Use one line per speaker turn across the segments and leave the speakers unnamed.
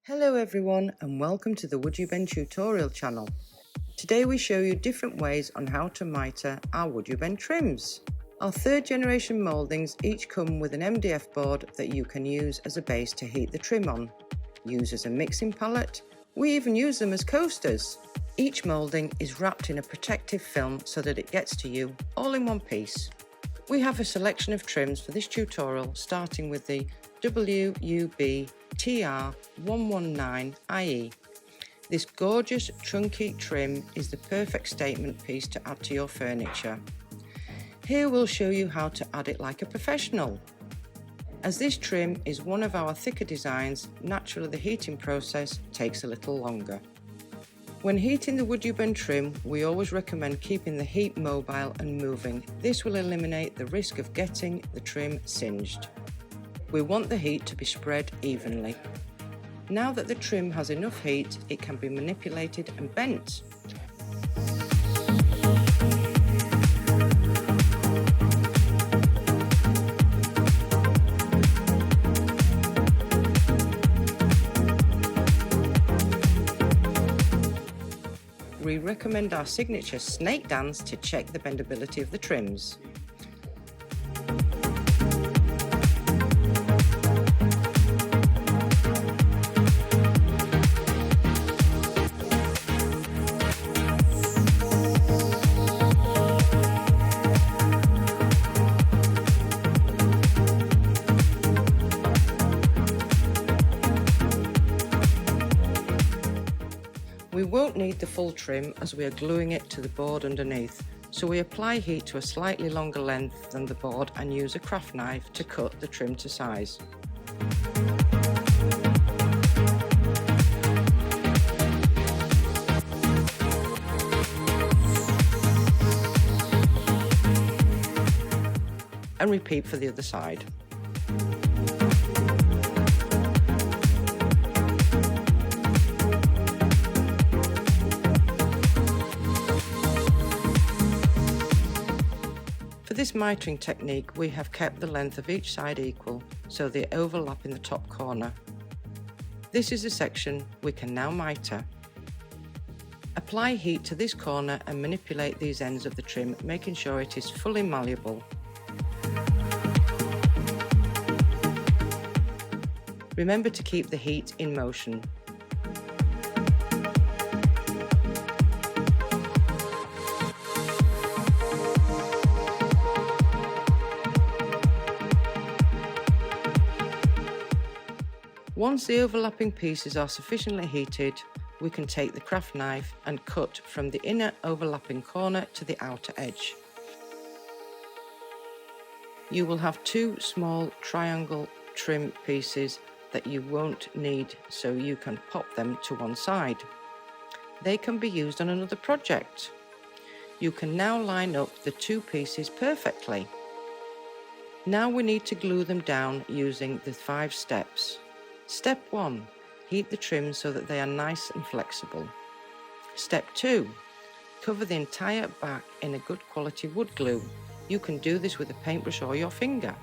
Hello everyone and welcome to the WoodUbend tutorial channel. Today we show you different ways on how to mitre our WoodUbend trims. Our third generation mouldings each come with an MDF board that you can use as a base to heat the trim on. Use as a mixing pallet, we even use them as coasters. Each moulding is wrapped in a protective film so that it gets to you all in one piece. We have a selection of trims for this tutorial starting with the WUB TR119IE. This gorgeous chunky trim is the perfect statement piece to add to your furniture. Here we'll show you how to add it like a professional. As this trim is one of our thicker designs, naturally the heating process takes a little longer. When heating the WoodUbend trim, we always recommend keeping the heat mobile and moving. This will eliminate the risk of getting the trim singed. We want the heat to be spread evenly. Now that the trim has enough heat, it can be manipulated and bent. We recommend our signature snake dance to check the bendability of the trims. We won't need the full trim as we are gluing it to the board underneath, so we apply heat to a slightly longer length than the board and use a craft knife to cut the trim to size. And repeat for the other side. For this mitering technique, we have kept the length of each side equal so they overlap in the top corner. This is the section we can now mitre. Apply heat to this corner and manipulate these ends of the trim, making sure it is fully malleable. Remember to keep the heat in motion. Once the overlapping pieces are sufficiently heated, we can take the craft knife and cut from the inner overlapping corner to the outer edge. You will have two small triangle trim pieces that you won't need, so you can pop them to one side. They can be used on another project. You can now line up the two pieces perfectly. Now we need to glue them down using the 5 steps. Step 1. Heat the trim so that they are nice and flexible. Step 2. Cover the entire back in a good quality wood glue. You can do this with a paintbrush or your finger.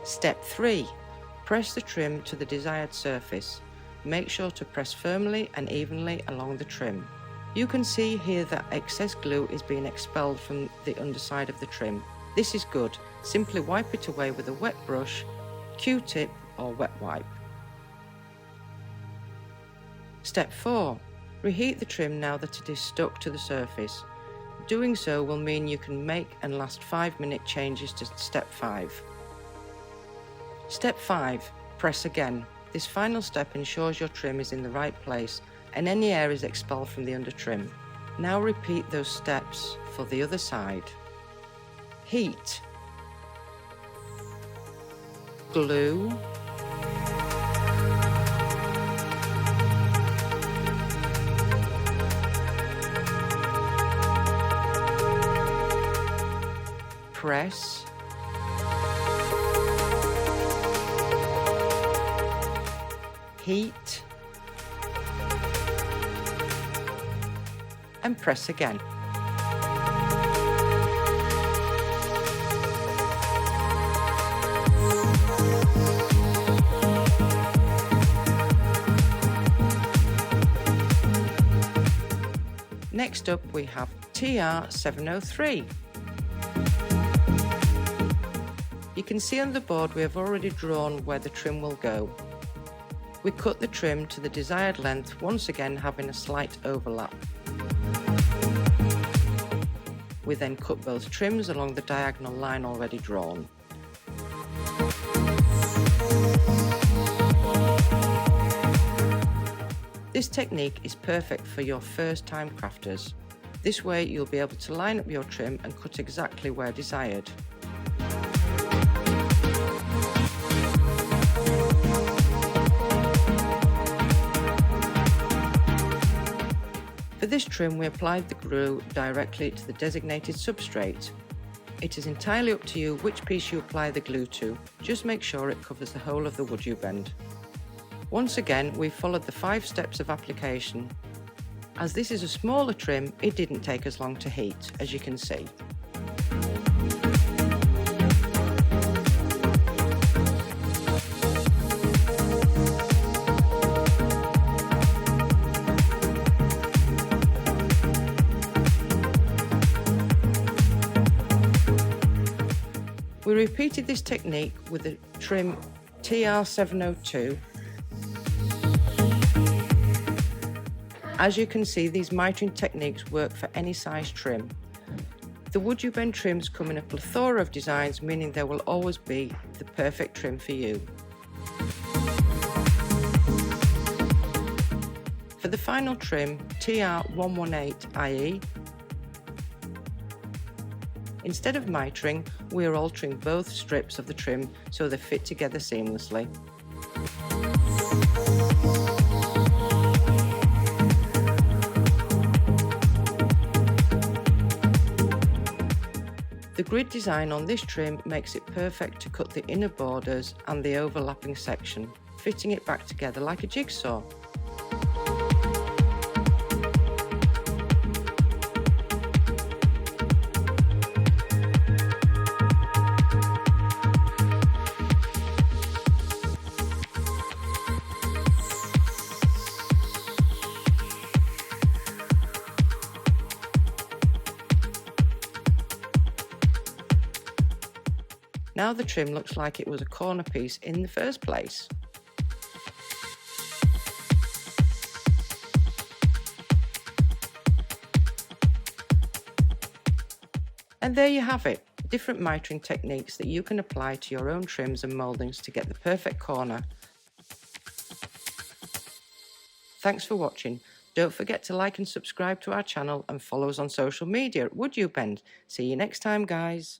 Step 3. Press the trim to the desired surface. Make sure to press firmly and evenly along the trim. You can see here that excess glue is being expelled from the underside of the trim. This is good. Simply wipe it away with a wet brush, Q-tip or wet wipe. Step 4. Reheat the trim now that it is stuck to the surface. Doing so will mean you can make and last 5-minute changes to step 5. Step 5. Press again. This final step ensures your trim is in the right place and any air is expelled from the under trim. Now repeat those steps for the other side. Heat. Glue. Press. heat, and press again. Next up we have TR703. You can see on the board we have already drawn where the trim will go. We cut the trim to the desired length, once again having a slight overlap. We then cut both trims along the diagonal line already drawn. This technique is perfect for your first time crafters. This way you'll be able to line up your trim and cut exactly where desired. For this trim we applied the glue directly to the designated substrate. It is entirely up to you which piece you apply the glue to, just make sure it covers the whole of the WoodUbend. Once again we followed the 5 steps of application. As this is a smaller trim, it didn't take as long to heat, as you can see. We repeated this technique with the trim TR702. As you can see, these mitering techniques work for any size trim. The WoodUbend trims come in a plethora of designs, meaning there will always be the perfect trim for you. For the final trim, TR118IE, instead of mitering, we are altering both strips of the trim so they fit together seamlessly. The grid design on this trim makes it perfect to cut the inner borders and the overlapping section, fitting it back together like a jigsaw. Now the trim looks like it was a corner piece in the first place. And there you have it, different mitering techniques that you can apply to your own trims and mouldings to get the perfect corner. Thanks for watching. Don't forget to like and subscribe to our channel and follow us on social media at WoodUbend. See you next time, guys.